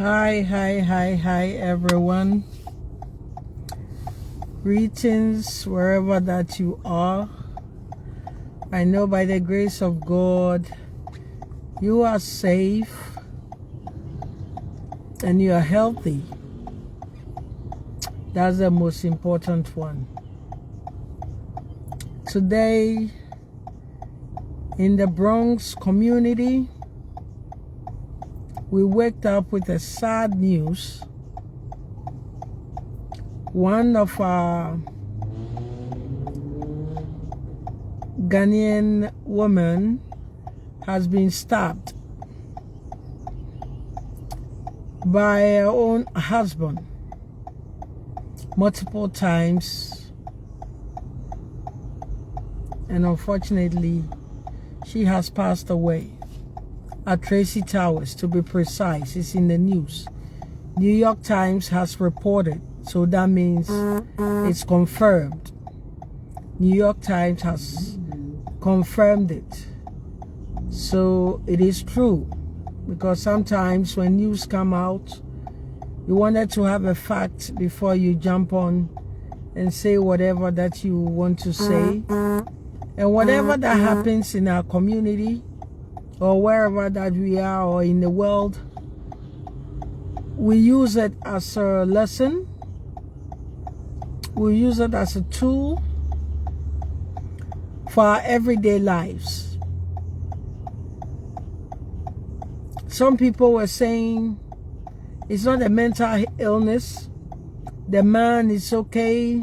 Hi, everyone. Greetings wherever that you are. I know by the grace of God, you are safe and you are healthy. That's the most important one. Today, in the Bronx community, we waked up with a sad news. One of our Ghanaian women has been stabbed by her own husband multiple times, and unfortunately she has passed away at Tracy Towers, to be precise. It's in the news. New York Times has reported, so that means it's confirmed. New York Times has confirmed it. So it is true, because sometimes when news come out, you wanted to have a fact before you jump on and say whatever that you want to say. And whatever that happens in our community or wherever that we are or in the world, we use it as a lesson. We use it as a tool for our everyday lives. Some people were saying it's not a mental illness. The man is okay.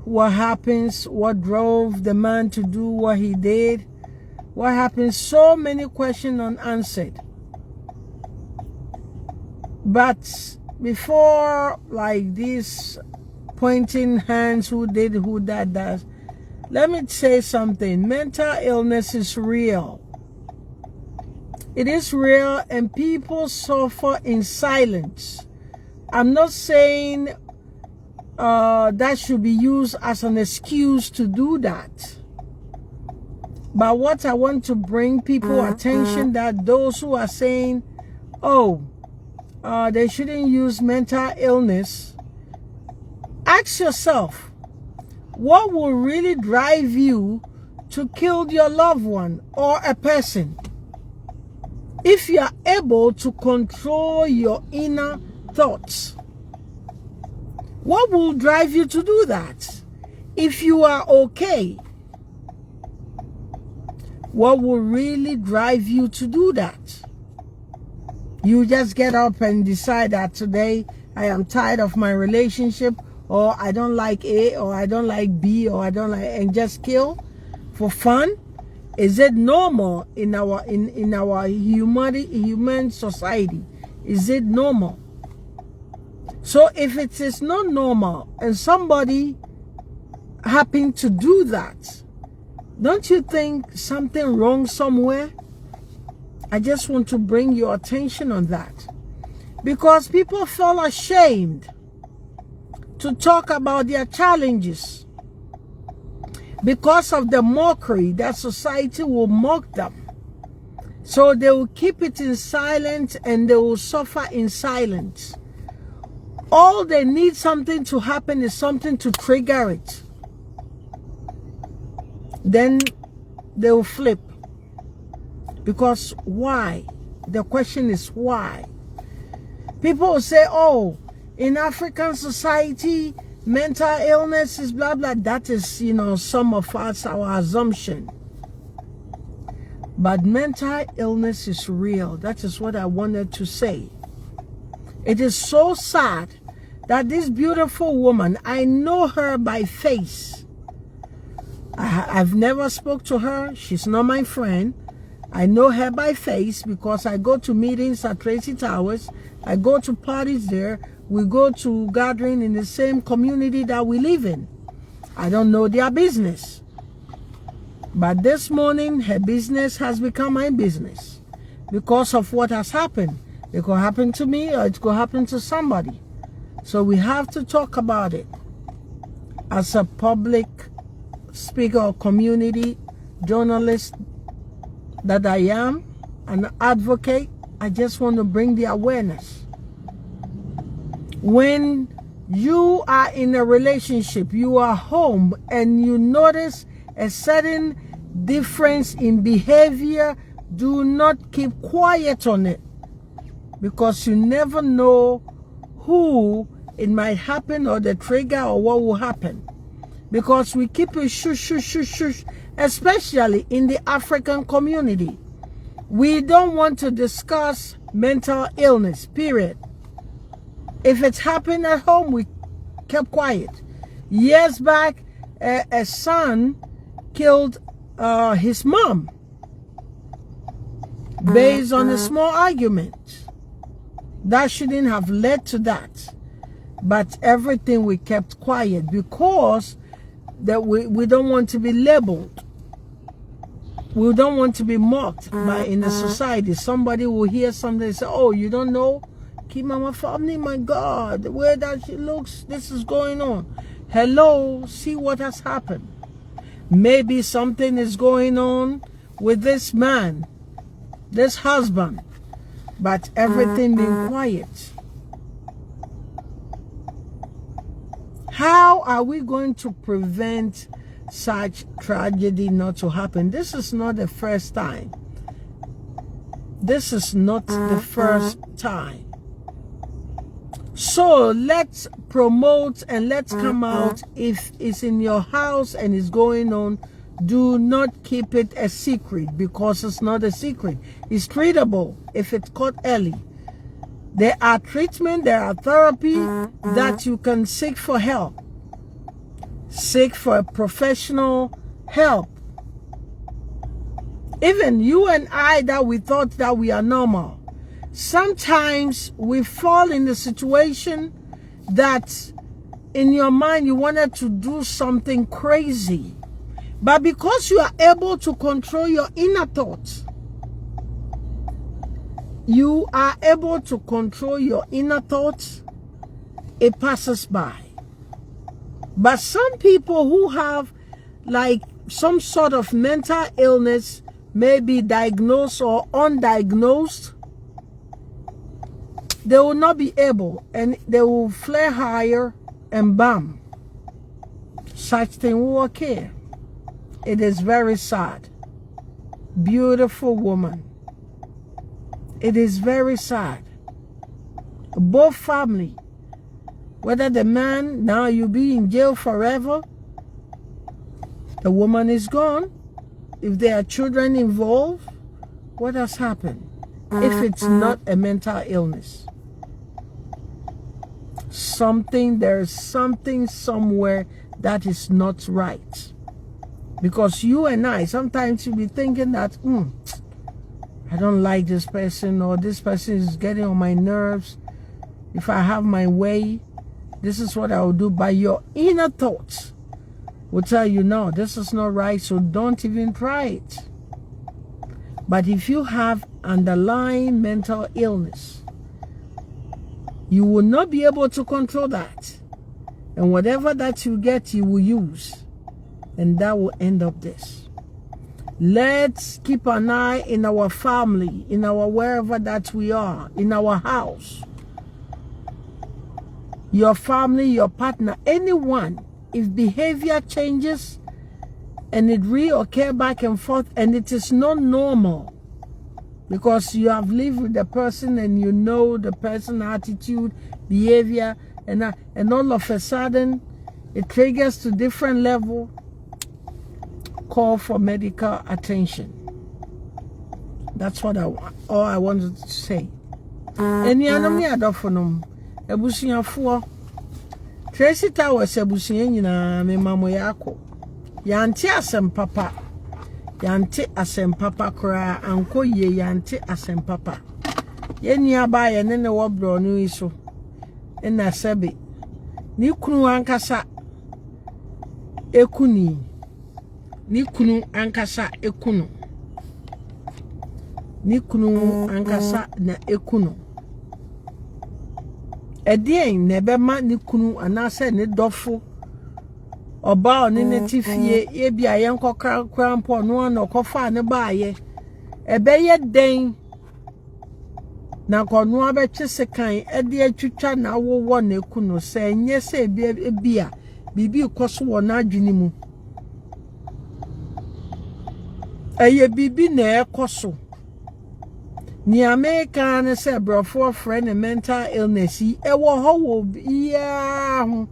What happens? What drove the man to do what he did? What happened? So many questions unanswered. But before, like this pointing hands, who did, who that does, let me say something. Mental illness is real. It is real, and people suffer in silence. I'm not saying that should be used as an excuse to do that. But what I want to bring people attention, that those who are saying, they shouldn't use mental illness, ask yourself, what will really drive you to kill your loved one or a person? If you are able to control your inner thoughts, what will drive you to do that? If you are okay, what will really drive you to do that? You just get up and decide that today I am tired of my relationship, or I don't like A, or I don't like B, or I don't like, and just kill for fun? Is it normal in our human society? Is it normal? So if it is not normal and somebody happened to do that, don't you think something wrong somewhere? I just want to bring your attention on that, because people feel ashamed to talk about their challenges because of the mockery that society will mock them. So they will keep it in silence and they will suffer in silence. All they need something to happen is something to trigger it. Then they will flip. Because why? The question is why? People will say, in African society, mental illness is blah, blah. That is, some of us, our assumption. But mental illness is real. That is what I wanted to say. It is so sad that this beautiful woman, I know her by face. I've never spoke to her. She's not my friend. I know her by face because I go to meetings at Tracy Towers. I go to parties there. We go to gathering in the same community that we live in. I don't know their business. But this morning, her business has become my business because of what has happened. It could happen to me or it could happen to somebody. So we have to talk about it. As a public speaker or community journalist that I am, an advocate, I just want to bring the awareness. When you are in a relationship, you are home, and you notice a certain difference in behavior, do not keep quiet on it, because you never know who it might happen, or the trigger, or what will happen. Because we keep it shush, shush, shush, shush, especially in the African community. We don't want to discuss mental illness, period. If it's happened at home, we kept quiet. Years back, a son killed his mom based on a small argument. That shouldn't have led to that. But everything we kept quiet, because that we don't want to be labeled. We don't want to be mocked by in the society. Somebody will hear something and say, oh, you don't know? Keep my family, my God, the way that she looks, this is going on. Hello, see what has happened. Maybe something is going on with this man, this husband, but everything being quiet. How are we going to prevent such tragedy not to happen? This is not the first time. This is not the first time. So let's promote and let's come out. If it's in your house and it's going on, do not keep it a secret, because it's not a secret. It's treatable if it's caught early. There are treatment, there are therapy that you can seek for help. Seek for professional help. Even you and I, that we thought that we are normal, sometimes we fall in the situation that in your mind you wanted to do something crazy. But because you are able to control your inner thoughts, you are able to control your inner thoughts, it passes by. But some people who have like some sort of mental illness, maybe diagnosed or undiagnosed, they will not be able, and they will flare higher, and bam, such thing will occur. It is very sad. Beautiful woman. It is very sad. Both family, whether the man, now you be in jail forever, the woman is gone. If there are children involved, what has happened? If it's not a mental illness, there is something somewhere that is not right. Because you and I, sometimes you be thinking that, I don't like this person, or this person is getting on my nerves. If I have my way, this is what I will do. But your inner thoughts will tell you, no, this is not right, so don't even try it. But if you have underlying mental illness, you will not be able to control that. And whatever that you get, you will use. And that will end up this. Let's keep an eye in our family, in our wherever that we are, in our house. Your family, your partner, anyone, if behavior changes and it reoccurs back and forth and it is not normal, because you have lived with the person and you know the person's attitude, behavior, and all of a sudden it triggers to different level, call for medical attention. That's what all I wanted to say. Any ebusuafo Tracy Towers ebusuye nyina me mamo yako yante asem papa kra anko ye yante asem papa yeni aba ye ne wo bro no iso na sebe ni kunu ankasa ekunu ni kunu ankasa ekunu na ekunu edien nebema ni kunu anase ne dofo oba oni ne tifie ye bia ye nkokra krampo no na okofa ne baaye ebeye den na kono abeche sekan ede atwitwa na wo na eku no se enye se bia bibi koso wo na adwene mu eye bibi na ekoso ni America na se brofo friend mental illness ewo ho wo ya ho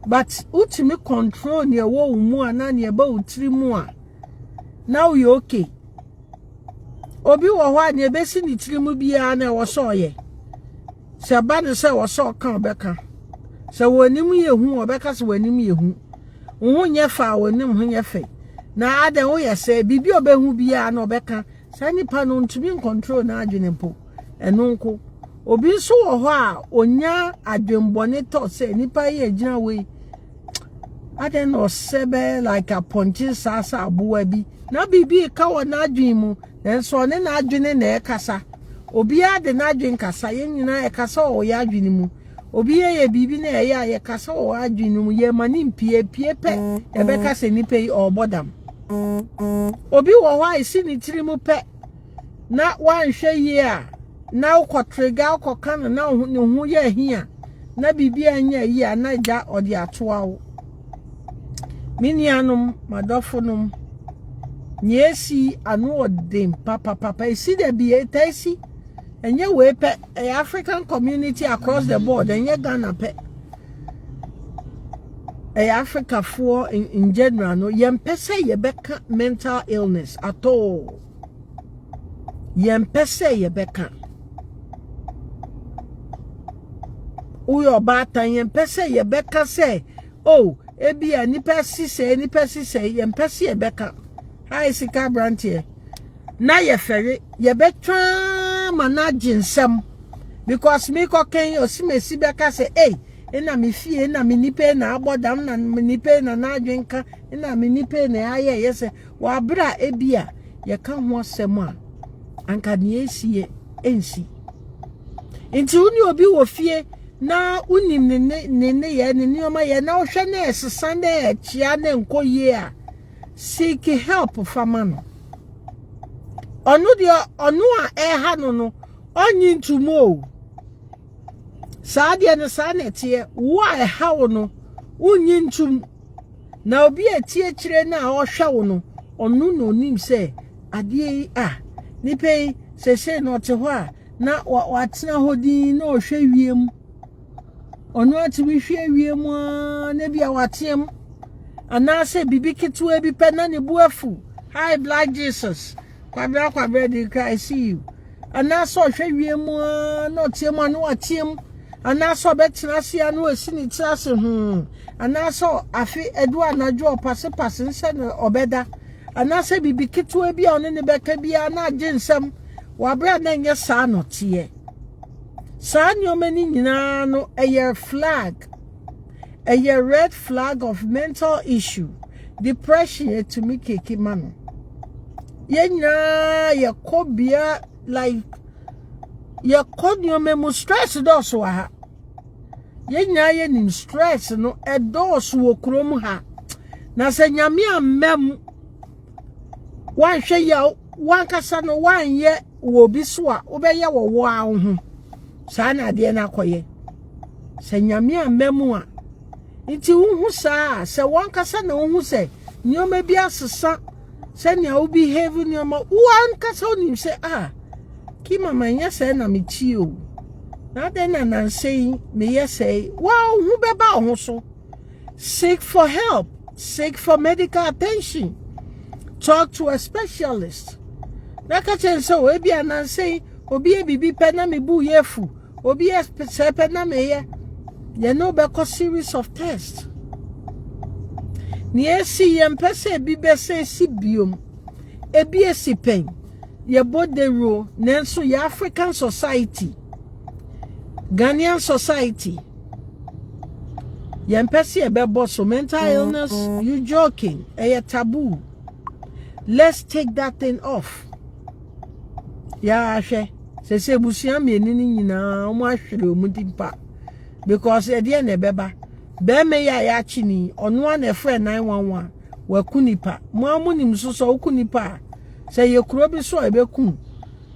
but ultimate control ni ewo mu ana ni eba utiri mu a now you okay obi wo ho ani ebesi ni tiri mu bia na wo so ye se ba ne se wo so kan obeka se wonim yehu obeka se wonim yehu wo nye fa wonim ho nye fe na adan wo ye se bibi obehu bia na obeka sa nipa no ntumi control na adwene mpo eno nko obi so wo ho a onya adwenbone to se nipa ye gina we adan no sebe like a ponchi sasa abuwa bi na bibi ka wo na adwen mu enso ne na adwene na ekasa obi ade na adwen kasa ye nyina ekasa o ya adwene mu obi ye bibi na ye kasa o adwene mu ye mani mpie pe ebe kasa ni pe o bodam obi wo ho isi ni tiri mu pe na wanhwe ye a na ukotrega ukokana na hu ye hia na bibi anya yi a na ja odi atoa wo minianum madofonum nyesi anu odem papa isi de bi etasi enye we pe African community across the board enye Ghana pe Africa for in general no yempese yebeka mental illness at all yempese yebeka uyo bata yempese yebeka say oh ebia nipa sise yempese yebeka hai sika brantie na ye fere ye betwa managinsem because me koken osimesi beka say eh ena me fie na me nipe na abodam na me nipe na adwenka ena me nipe na aye yese wa bra ebia ye ka ho asem a anka ne esie ensi nti uni obi wo fie na unim ne ye ne nioma ye na ohwe na esesa na echia na nkoye a seek help from man. Onu a eha no onyi ntumo. Saa de no saa netie wo a eha wo no unyi ntum. Na obi etie kire na ohwe wo no onu no nim se ade a nipe sese no te ho a na watena hodin na ohwe wiem. Onu atimi hwe wiem na bia watem. Anase bibi kitu ebi pena ni buafu. Hi Black Jesus. Kwabra di I see you. Anase ohwe wiem na otem anu atem. Anase obetina se anu asini tirase Anase afi edu anajo pase nse na obeda. Anase bibi kitu ebi one ne beka bia na agensem. Wabra na nye sa no tie. Sa nyomani nyina no eye flag. A red flag of mental issue, depression to me keke mano. Yenya ye kobia like ye konyo memo stress doso ha. Yenya ye nim stress no e doso wo krom ha. Na se nyame amem wan hwe ya wan kasa no wan ye wo bi so a obeye wo a ho. Sa na de na koye. Se nyame amem a nti unhu saa se wankasa na unhu se nyoma bi asesa se nya wo behave nyoma wankasa onim se ki mama nya se na mechi o na de na nansei me yesei wow hu beba ho so seek for help, seek for medical attention, talk to a specialist. Na ka chen so we bia nansei obi e bibi pe na me bu yefu obi e se pe na me ye you know because series of tests. Ni si yempese bibe se si biom. Ebi esi pen. Ye bode ro nenso ye African society. Ghanaian society. Yempese ebe so mental illness, you joking. Eye taboo. Let's take that thing off. Ya ahwe. Se busia me ni nyina omo ahwere omudimpa. Because e dey na beba be me ya chini onu an e frɛ 911 wa kunipa mo amunim so so kunipa say ye kuro bi so e be kun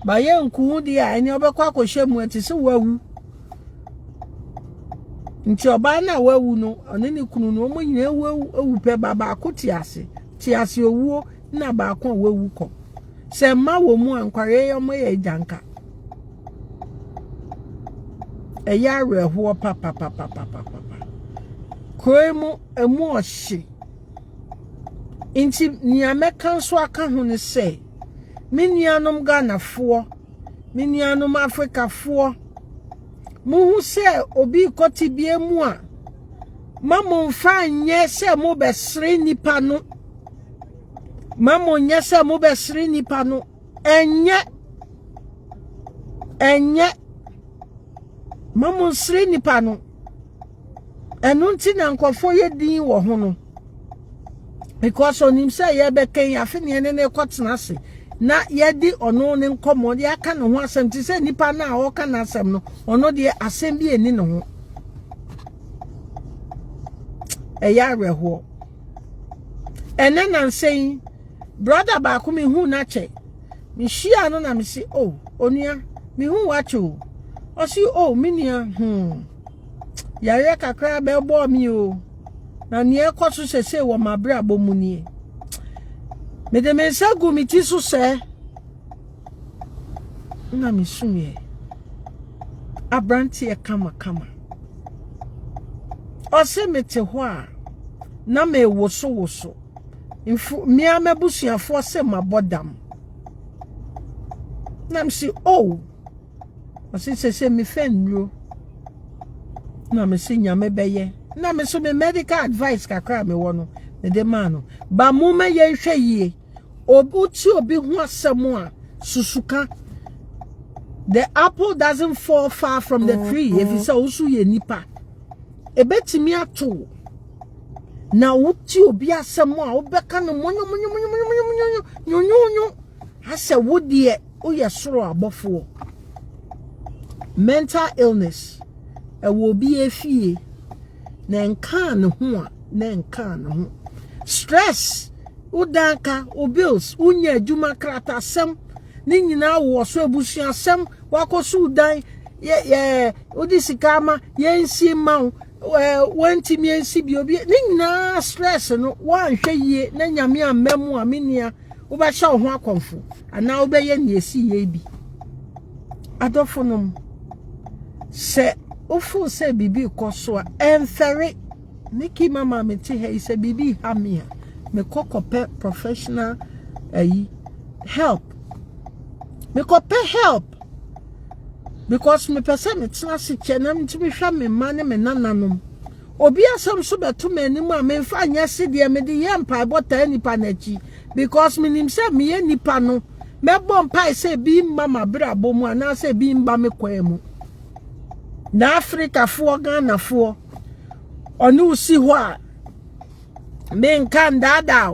ba ye nku di a eni obekwa akohye mu ati se wawu nti oba na wawu no one ne kunu no mo nyina ewu pe baba akoti ase ti ase owuo na ba akon wawu ko se ma wo mu ankware yo mo ye janka eya reho papa koemu emu ohye inti niameka so aka ho ne se minianom Ghanafoɔ minianom Africafoɔ muhu se obi koti bie mu a mamo mfa nye se mo besre nipa no mamo nye se mo besre nipa no enye mamo sre nipa no enu nti na nkofo ye din wo ho no because onim se ye beken afi ne ne kotena ase na yedi ono ne nkomo de aka ne ho asem ti se nipa na o ka na asem no ono de asem bi eni ne ho eya reho ene na nsen brother ba ku mi hu na che mi hia no na mi si oh onua mi hu wa che o si oh minia yare kakra be bo mi o na ne ekoso sese wo mabra bomu nie me de mensa gu mi ti so se na mi sumie abranti e kama o se me te ho a na me woso infu mi amabusuafo se mabodam na mi si oh o se sese mi fenro na me se nyame beye na me so me medical advice kakra me wono me de mano ba mu me ye hwe yie obuti obi hu asem a susuka the apple doesn't fall far from the tree if you say usu ye nipa ebetimi ato na uti obi asem a obeka no monyo ase wodie oye soro abofo mental illness ewo bi efie na nkan ho a na nkan ho stress udanka o bills unya adwuma krata sem ni nyina wo so abusu asem wakoso udan ye odisikama ye nsi ma wanti mi nsi bi obi ni nyina stress no wan hwe yie na nyame amamu amenia wo ba hye ho akonfo ana wo be ye ne esi ye bi adofonom se ofu se bibi koso a enfere Nikki mama me ti he se bibi hamia me kokope professional help me kope help because me pese me tena se chenam ti me hwa me mane me nananom obi asem so beto me anim a me mfa anya se de me de ye mpa bota nipa na chi because me nim se me ye nipa no me bo mpa se bi mama bra bomu ana se bi mba me kwemu na Africa fo Ghana fo onu si ho a me nkan dada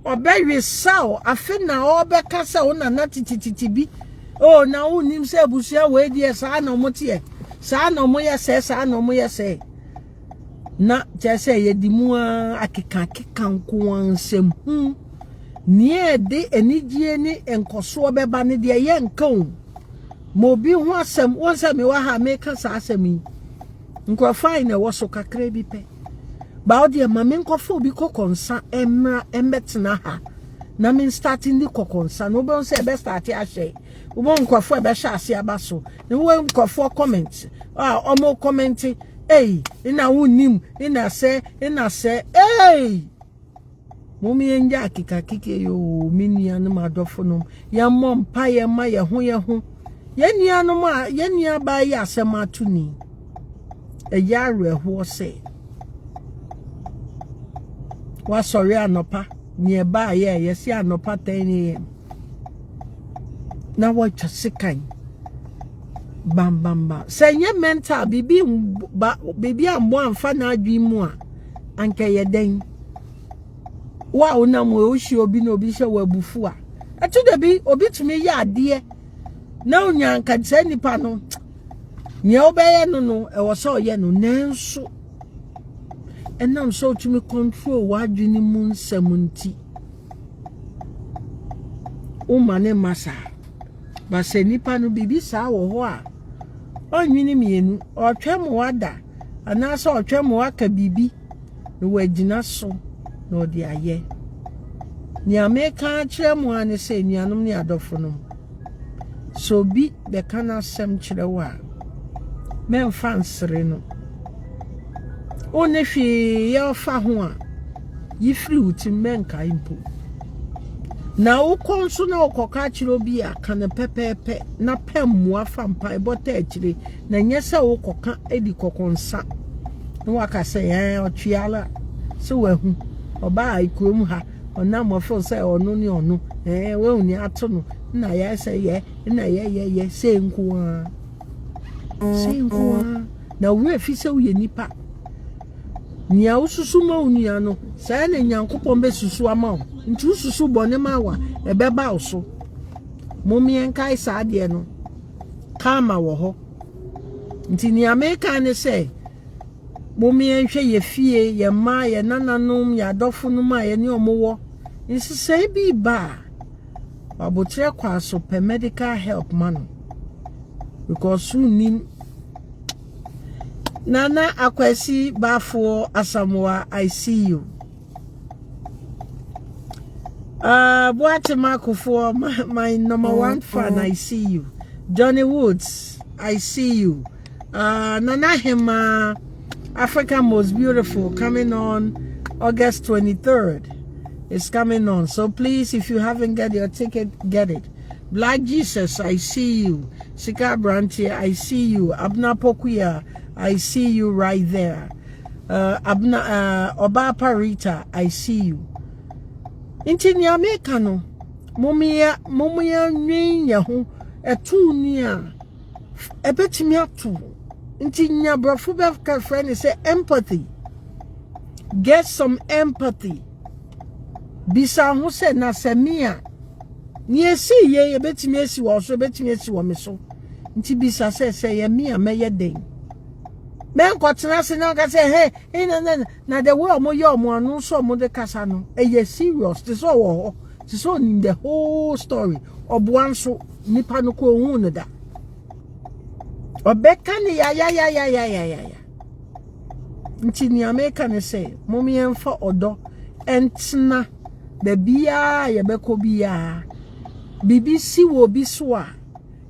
obewe saw afi na obeka sa ona na titititi bi o na unim se busia we die sa na motie sa na mo ye se sa na mo ye se na je se ye dimu akeka nko ansem nie de enigye ni enkoso beba ne de ye nkan mo bi ho asem won se me wa ha me ka sa asem nko fine e wo so kakra bi pe ba odi ma me nkofo bi kokonsa emra embetena ha na me starting di kokonsa no be se be start ahye wo nkofo be hye ase abaso ne wo nkofo comment omo comment ina wonim ina se momi enja akika yo minia no madofo no ya mom pa ye ma ye ho ye nia no ma ye nia ba ye asema tuni eya reho se wa sorry anopa nie ba ye si anopa 10 am na wa twasikan bam say ye mental bibi ambo amfa na adwi mu a anka ye den wa ona mo ohyi obi na obi hye wa bufu a etu de bi obi tumi ye ade na onya anka tse nipa no nye obeye no e wo so ye no nenso enam so tumi control wadwini mu nsamunti o mane masa But say nipa no bibi saa wo ho a onwini mienu otwem wada anasa otwem waka bibi no wagina so na odi aye ni ameka kyerem ane say nuanom ne adofo no so bi be kana sem kyerɛ wa men fansere no one hwe ye fa ho a yifri uti menka impo na ukonso na okoka kyerɛ bi aka ne pepepe na pemmoa fa mpa ebota akyire na nyese ukoka edi kokonsa na waka say otwiala so wahu oba ikurom ha ona mo feel say onu ni onu we uni ato no na ya say ye na ye say nko na we fi say we nipa nia ususu ma unia no say na nyankopon be susu ama o nti ususu bone ma wa ebeba oso momien kai sa de no kama wo ho nti ni America ne say momien hwe ye fie ye ma ye nananom ya adofo no ma ye ne omowo nsi say bi ba abotre kwa so per medical help man because soon Nana Akwesi Bafo Asamoah, I see you. Boate Makufo, my number one fan, I see you. Johnny Woods, I see you. Nana Hema, Africa Most Beautiful, coming on August 23rd. It's coming on. So please, if you haven't got your ticket, get it. Black Jesus, I see you. Sika Brantie, I see you. Abna Pokuya, I see you right there. Oba Parita, I see you. Inti ni America no. Mumia nyinya ho etu ni a ebetimi atu. Inti nya brofo be ka friend say empathy. Get some empathy. Bisa ho se na semia. Ni esi ye ebetimi esi wo so ebetimi esi wo me so. Nti bisa se ye me ameye den. Men kwatena se na ka say hey na the way omo ye omo anu so omo de kasa no eye serious this all wo this all in the whole story oboan so nipa no ko hu no da obeka ni ya nti ni America ne say momi emfa odo entna da bia ye beko bia BBC wo bi so a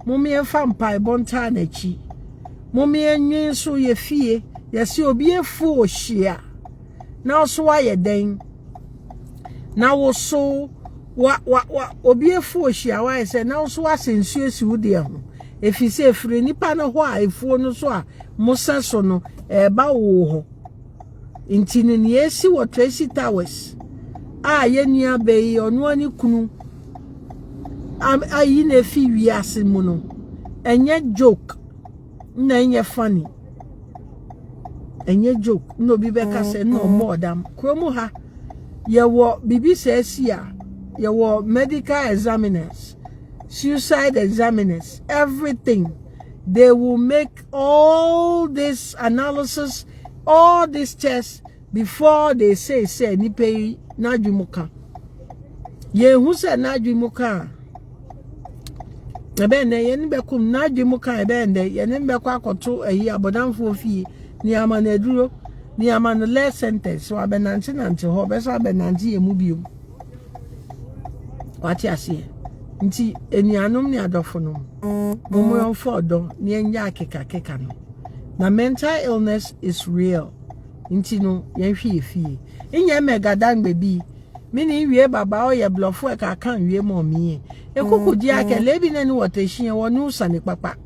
momi emfa mpa bonta na chi momi enyin so ye fie ye se obi efu ohia na oso aye den na wo so wa obi efu ohia wa se na oso asensu esi wo de ho efi se efire nipa no ho a efuo no so a musa so no ba wo ho intini ni esi wo Tracy Towers a ye nua be onu ani kunu ayi na fi wiase mu no enye joke na enye funny enye joke no bi be ka se no more dam kromu ha ye wo bibi se sia ye wo medical examiners suicide examiners everything they will make all this analysis all these tests before they say ni pay na dwumuka ye hu se na dwumuka ebe ne ye ni bekum na dwumuka ebe nde ye ni bekọ akoto eyi abodamfo fie ni ama na duro ni ama no less sentence so abenante ho be so abenante ye mu biom wati ase nti enianom ni adofo no momo yon fodo ni enya akeka no na mental illness is real nti no ye hwie fie enya mega dan bebi mini wie baba o ye blofo e ka kan wie mo mi ekukudi ake lebi na ni wotehie wonu sane papa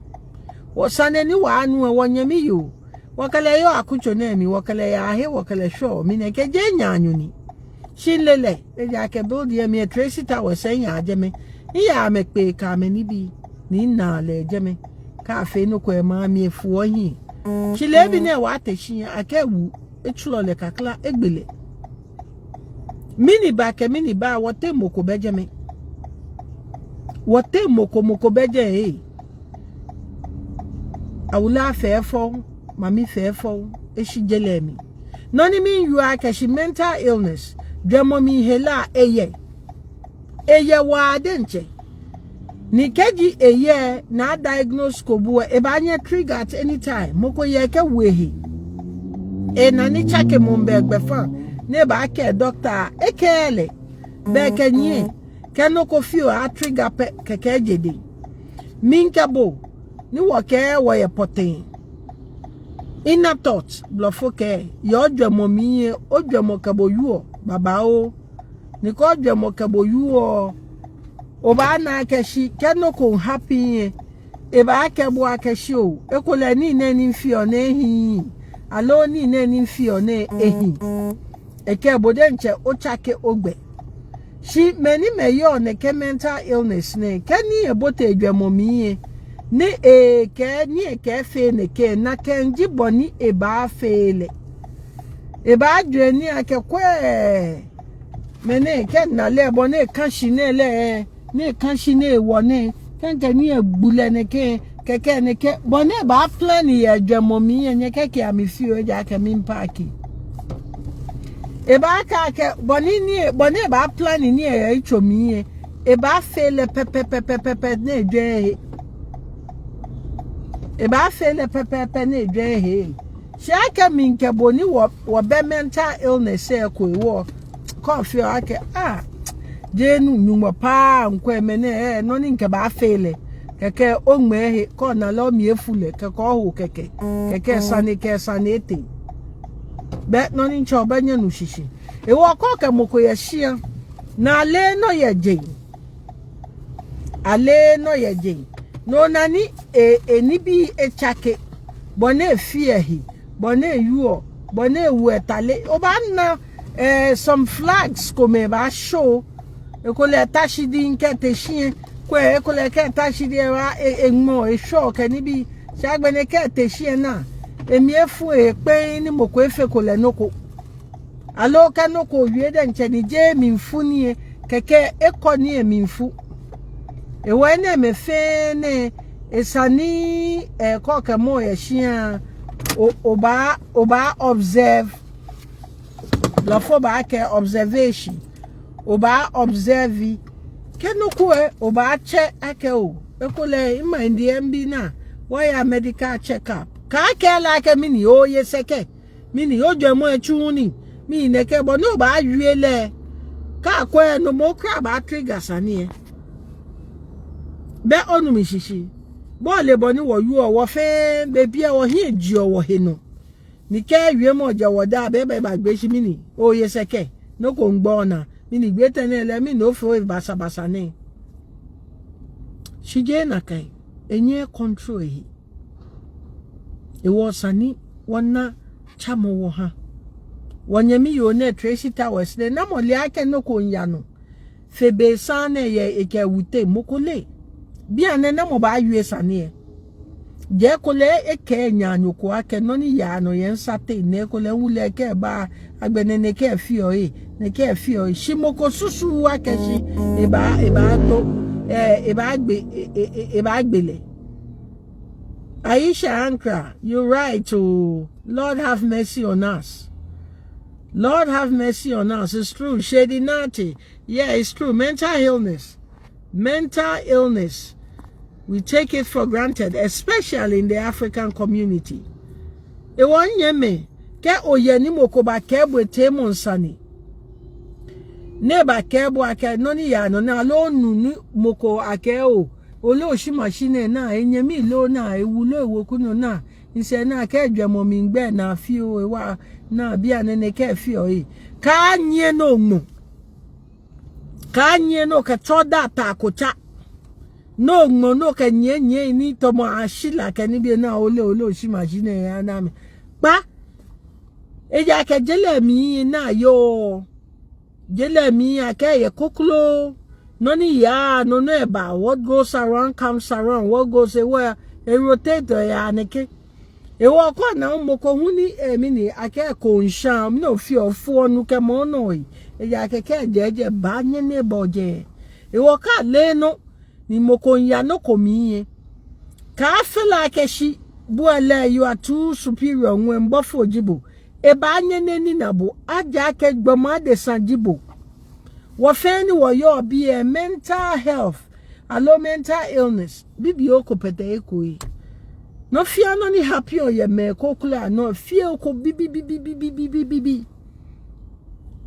wo sane ni wa anu e wonyami yo wakale yo akucho na mi wakale ya he wakale sho mi ne ke je nyanyu ni shinlele e ja ke build ye mi Tracy Towers senya ajeme iya me pe ka me ni bi ni na le jeme ka fe no ko e ma mi efu ohin shilebi na wa tehie ake wu echulo le kakla egbele mini ba wote moko bejeme wote moko beje awula fefo mami fefo eshijelemi noni mi you are kashi mental illness demo mi hela eye wa denche ni keji eye na diagnose ko bu e ba nya trigger at any time moko ye ke wehi e na ni chake mombe gbefa ne ba ke doctor ekele be kenye ke no ko fio a trigger pe keke jede minkabo ni wo ke wo ye potin inner thought blofo ke yo dwemo miye odwemo kabo yuo baba o ni ko dwemo kabo yuo oba na keshi keno ko happy e ba ke bo akeshi o ekola ni na ni fio na ehi alo ni na ni fio na ehi eke bode nche o chake ogbe shi many meyo ne ke mental illness ne keni ebote edwemo miye ne ke ni ke fe ne ke na kenji boni e ba fele e ba dwe ni akekwe mene ke na le boni kan shi ne le ne kan shi ne wo ne kanka ni egbule ne ke keke ne ke boni ba plan ye dwemo miye ne keke amifio ja ka mi mpaki e ba ka ke boni ba plan ni e ichomiye e ba fele pepe ne dwe e ba fele pepe ne dwe he shaka min ke boni wo be mental illness e ko wo coffee ake jenu nyumo pa nkwa emene no ni nke ba fele keke ogme he ko na lo mi efule keke ohu keke sane ete be no ni ncho banya no shishi e wo ko ke moko ye hia na ale no ye je no nani eni bi echake bone fie hi bone yuo bone wuetale obanna some flags come ba show ekole tashidi nkete shie kwe ekole ke tashidi wa enmo show ke ni bi shagbene ke te shie na emiefu pe ni moko efe kole noko alo ka noko wie de nche ni je minfu ni keke ekoni eminfu ewe ne mefe ne esani ko ke mo ye shia oba observe la fo ba ke observation oba observe ke no ko oba che ake o ekole ima ndi mbi na why medical check up ka ke la ke mini o ye seke mini o dwemo echu ni mi ne ke bo no ba yuele ka ko no mo kra ba trigger sane be onu mi shishi bo le bo ni wo yu o wo fe be bia wo hi eji o wo he no ni ke wie mo je wo da be ba gbe shi mini o ye seke no ko ngbo na mini gbe tene le mi no fo basa ne shije na kai enye control hi e wo sani wona chamo wo ha wonyami yo na Tracy Towers de na mo le ake no ko nya no febe sane ye eke wute mokole bia ne na mo ba yue sane je kole eke nya nyoko ake no ni ya no ye nsate ne kole wule ke ba agbene ne ke fi o ne ke fi o shimoko susu ake shi e ba gbele Aisha Ankra, you're right to Lord have mercy on us. Lord have mercy on us. It's true. Shady Nati. Yeah, it's true. Mental illness. We take it for granted, especially in the African community. E won yeme ke oyeni mokoba kebo temo nsani. Neba kebo ake noni ya no na lo nunu moko ake o. Olo shi machine na enyemi lo na ewulo ewokuno na nse na ke dwemo mingbe na fi o ewa na bia ne ke fi o ka nye no ka toda ta kocha no no ka nye ni tomo ashila ke ni bi na olo shi machine ya na mi pa eja ke jele mi na yo jele mi ake ye koklo noni ya no eba what goes around comes around what goes away a rotator ya neke e wo ko na moko huni mini ake ko nshan no fi ofo nu ke mo no e ya keke jeje ba nye ne boje e wo ka le no ni moko ya no komiye ka fela ke shi buale you are too superior when bofo jibo e ba nye ne ni na bo aja ke gboma de san jibo wo feni wo yo be a mental health Allo mental illness. Bibi oko pete ekoi. No fear no ni happy o ye me kokula no fear oko bibi.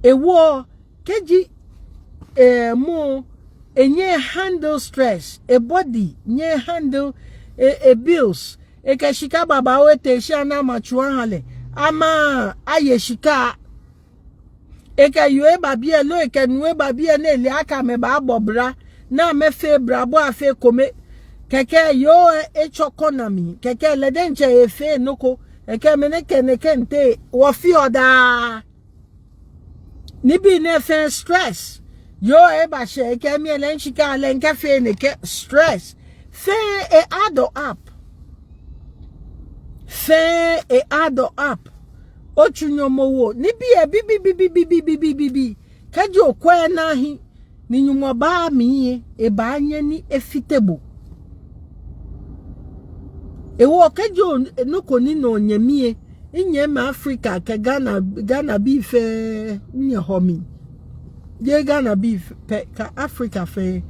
Ewo keji mo enye handle stress. A body nye handle a bills. Eke shika baba wete shana machuan hale. Ama aye shika. Eke yue babie lo eke nwe babie ne li aka me ba bobra. Na me fe brabo afe kome. Keke yo economy. Keke ledenche efe noko. Eke meneke nekente wafi oda. Nibi ne fe stress. Yo eba she eke mi elenchika lenke fe neke stress. Fe e ado up. Fe e ado up. Ochunyomowo. Nibi e bibi. Kajo kwe nahi. Ni nyumwa ba miye e ba anye ni efitable. Ewo kejo nuko ni no nyemie inye ma Africa ke Ghana beef nye homi. Je Ghana beef pe ka Africa fe.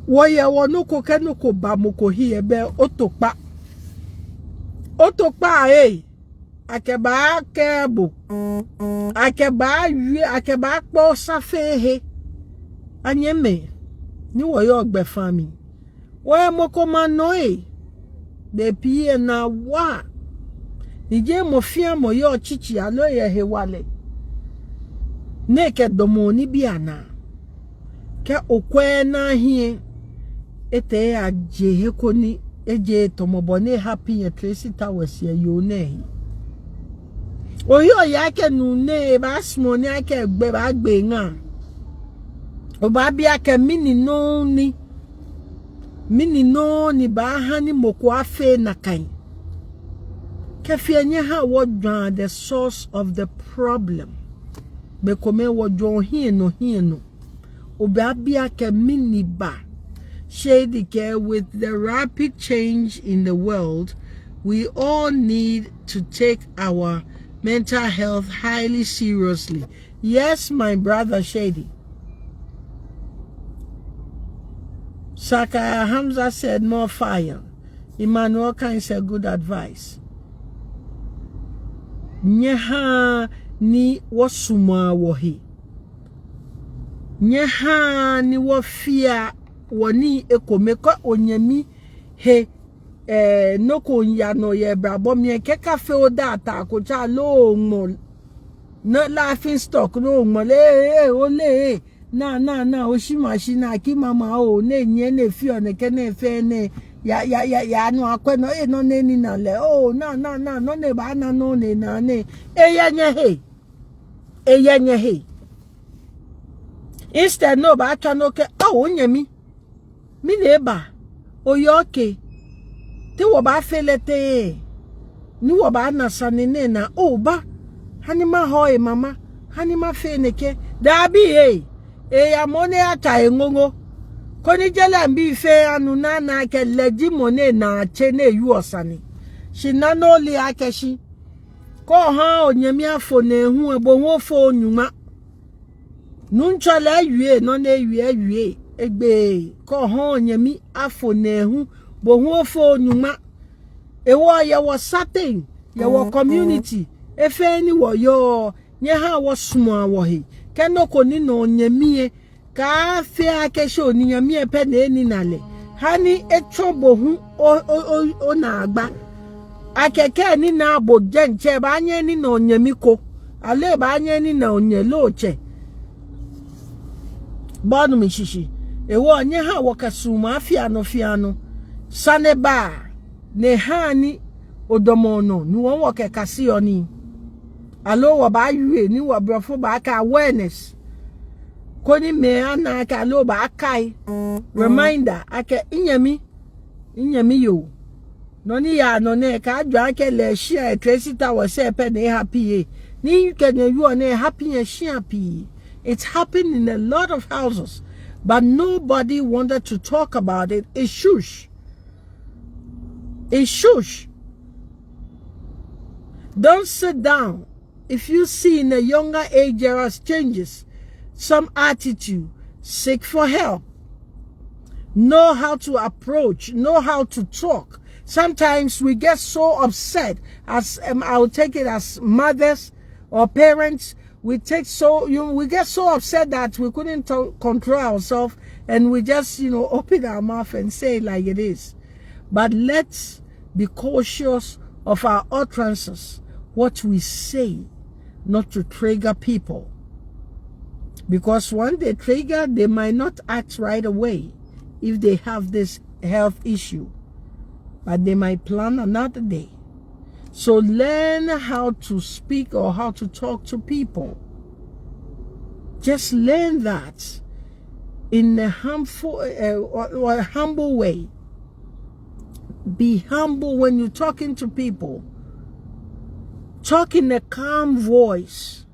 Wo ye wo nuko ke nuko ba moko hi ebe otokpa. Otokpa akeba kebo. Akeba yu akeba kpo safe he. Anyeme ni wo yo gbe fami wo moko mano de pie na wa ije mo fia mo yo chichi alo ye hewale neke domo ni biana ke okwe na hie ete aje heko ni eje tomobone happy ye Tracy Towers ye yo ne oyo ya ke nu ne ba smo ni ake gbe ba gbe nga Obabia ke mini no ni ba hani moko afe na kan. Ke fienye ha wodwan the source of the problem. Be kome wodwan hieno. Obabia ke mini ba. Shady care with the rapid change in the world, we all need to take our mental health highly seriously. Yes, my brother Shady. Saka Hamza said more fire. Emmanuel Kind said good advice. Nyeha ni wasuma wohi. Nyeha ni wafia wani ekomeko onyemi he noko nyano ye brabo mi keka fe oda ata ko cha lo mo no laughing stock no mo le ole na oshimashina ki mama o ne nye ne fi one ke ne fe ne ya no akwe no no ne ni na le o na no ne ba na no ne na ne eyenye he instead no ba twa no ke o nyemi mi le ba o yo ke ti wo ba felete ni wo ba na sanene na o ba hani ma ho mama hani ma fe ne ke dabi ya mone ata engongo koni jela mbi fe anu na ke leji mone na che na yu osani shi na no li akeshi ko ha onyemi afo na ehu ebo ho fo onyuma nu nchola yue no na yue egbe ko ha onyemi afo na ehu bo ho fo onyuma ewo ye wo certain ye wo community efe ni wo yo nye ha wo sumo awo he kenoko ni no nyemie ka fe akesho ni nyemie pe na eni nale hani echobo hu o na agba akeke ni na abo jenche ba anye ni no nyemiko ale ba anye ni na onye loche bonu mishishi ewo nye ha wo kasuma fiano sane ba ne hani odomono ni won wo ke kasi oni alo wa ba yue ni wa brofo ba ka awareness koni me ana ka lo ba kai reminder ake inyami yo no ni ya no ne ka adwa ke le share Tracy Towers se pe ne happy ni you can you on happy and happy. It's happening in a lot of houses but nobody wanted to talk about it. It's shush. Don't sit down. If you see in a younger age there are changes, some attitude, seek for help. know how to approach, know how to talk. Sometimes we get so upset, as I'll take it as mothers or parents, we get so upset that we couldn't control ourselves, and we just, open our mouth and say it like it is. But let's be cautious of our utterances, what we say, not to trigger people. Because when they trigger, they might not act right away if they have this health issue, but they might plan another day. So learn how to speak or how to talk to people. Just learn that in a humble way. Be humble when you're talking to people. Talk in a calm voice.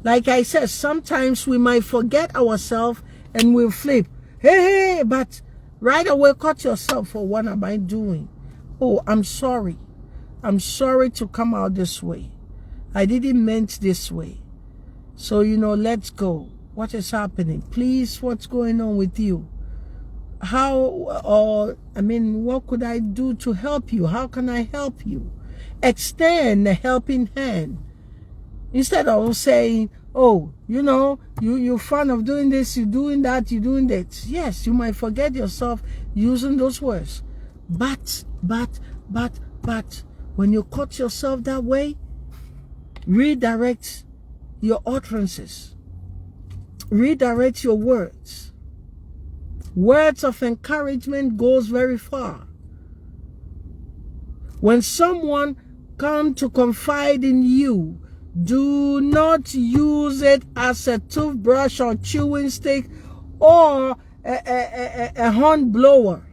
Like I said, sometimes we might forget ourselves and we'll flip. Hey, but right away cut yourself for what am I doing? Oh, I'm sorry. I'm sorry to come out this way. I didn't mean this way. So, let's go. What is happening? Please, what's going on with you? What could I do to help you? How can I help you? Extend a helping hand. Instead of saying, oh, you're fond of doing this, you're doing that, you're doing that. Yes, you might forget yourself using those words. But, when you cut yourself that way, redirect your utterances. Redirect your words. Words of encouragement goes very far. When someone comes to confide in you, do not use it as a toothbrush or chewing stick or a horn blower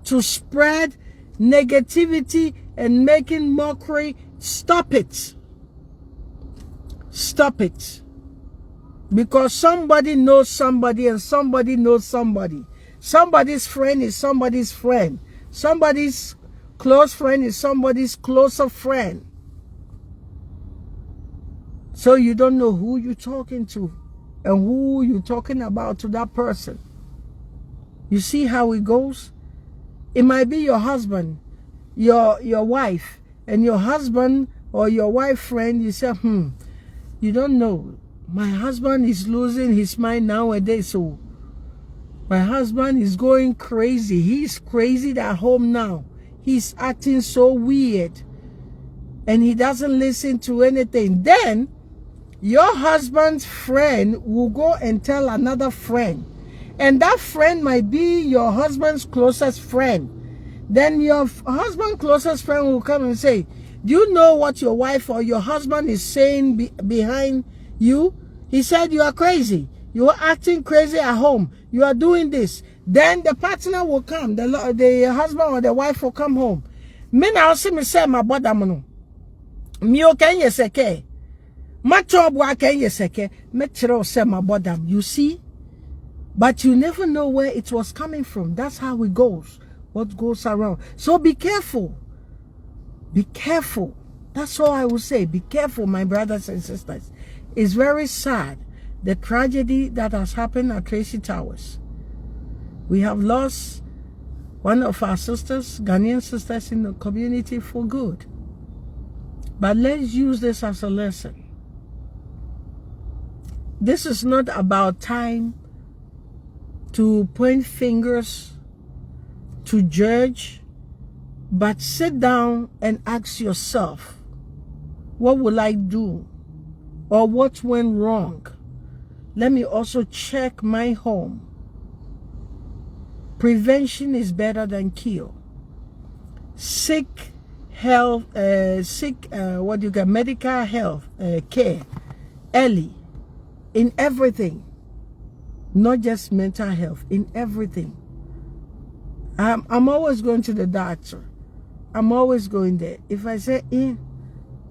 to spread negativity and making mockery. Stop it. Stop it. Because somebody knows somebody and somebody knows somebody. Somebody's friend is somebody's friend. Somebody's close friend is somebody's closer friend. So you don't know who you're talking to and who you're talking about to that person. You see how it goes? It might be your husband, your wife, and your husband or your wife friend, you say, you don't know. My husband is losing his mind nowadays. So my husband is going crazy. He's crazy at home now. He's acting so weird. And he doesn't listen to anything. Then your husband's friend will go and tell another friend. And that friend might be your husband's closest friend. Then your husband's closest friend will come and say, do you know what your wife or your husband is saying behind you? He said you are crazy. You are acting crazy at home. You are doing this. Then the partner will come. The husband or the wife will come home. Me now see me say my brother mono. Me okay yeseke. My trouble okay yeseke. Me chiro say my brother. You see? But you never know where it was coming from. That's how it goes. What goes around. So be careful. Be careful. That's all I will say. Be careful, my brothers and sisters. It's very sad, the tragedy that has happened at Tracy Towers. We have lost one of our sisters, Ghanaian sisters in the community for good. But let's use this as a lesson. This is not about time to point fingers, to judge, but sit down and ask yourself, what will I do? Or what went wrong? Let me also check my home. Prevention is better than cure. Seek health, medical health care early in everything, not just mental health, in everything. I'm always going to the doctor. I'm always going there. If I say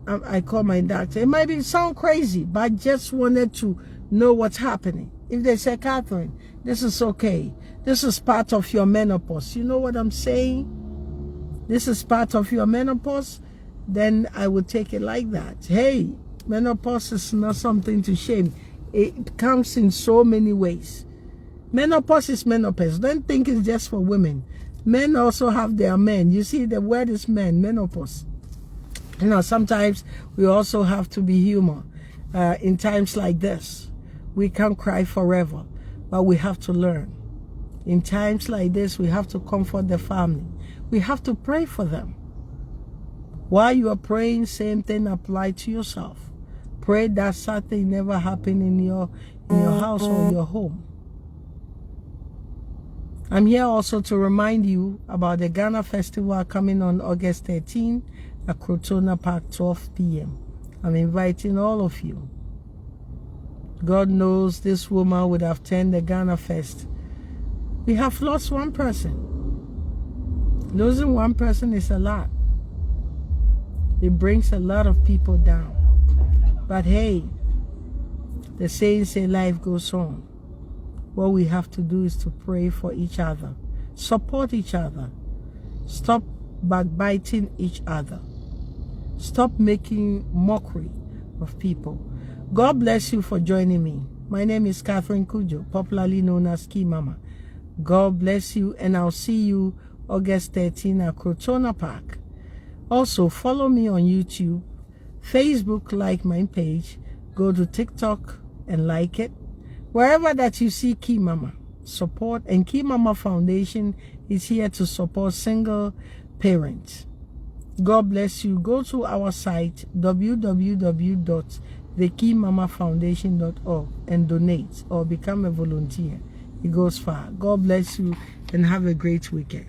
I call my doctor. It might sound crazy, but I just wanted to know what's happening. If they say, Catherine, this is okay. This is part of your menopause. You know what I'm saying? This is part of your menopause. Then I would take it like that. Hey, menopause is not something to shame. It comes in so many ways. Menopause is menopause. Don't think it's just for women. Men also have their men. You see, the word is men, menopause. You know, sometimes we also have to be human. In times like this, we can't cry forever, but we have to learn. In times like this, we have to comfort the family. We have to pray for them. While you are praying, same thing apply to yourself. Pray that something never happen in your house or your home. I'm here also to remind you about the Ghana Festival coming on August 13 at Crotona Park, 12 p.m. I'm inviting all of you. God knows this woman would have turned the Ghana Fest. We have lost one person. Losing one person is a lot. It brings a lot of people down. But hey, the saying say life goes on. What we have to do is to pray for each other, support each other, stop backbiting each other, stop making mockery of people. God bless you for joining me. My name is Catherine Kujo, popularly known as Key Mama. God bless you, and I'll see you August 13 at Crotona Park. Also, follow me on YouTube, Facebook, like my page, go to TikTok and like it. Wherever that you see Key Mama, support, and Key Mama Foundation is here to support single parents. God bless you. Go to our site, www.thekeymamafoundation.org, and donate or become a volunteer. It goes far. God bless you and have a great weekend.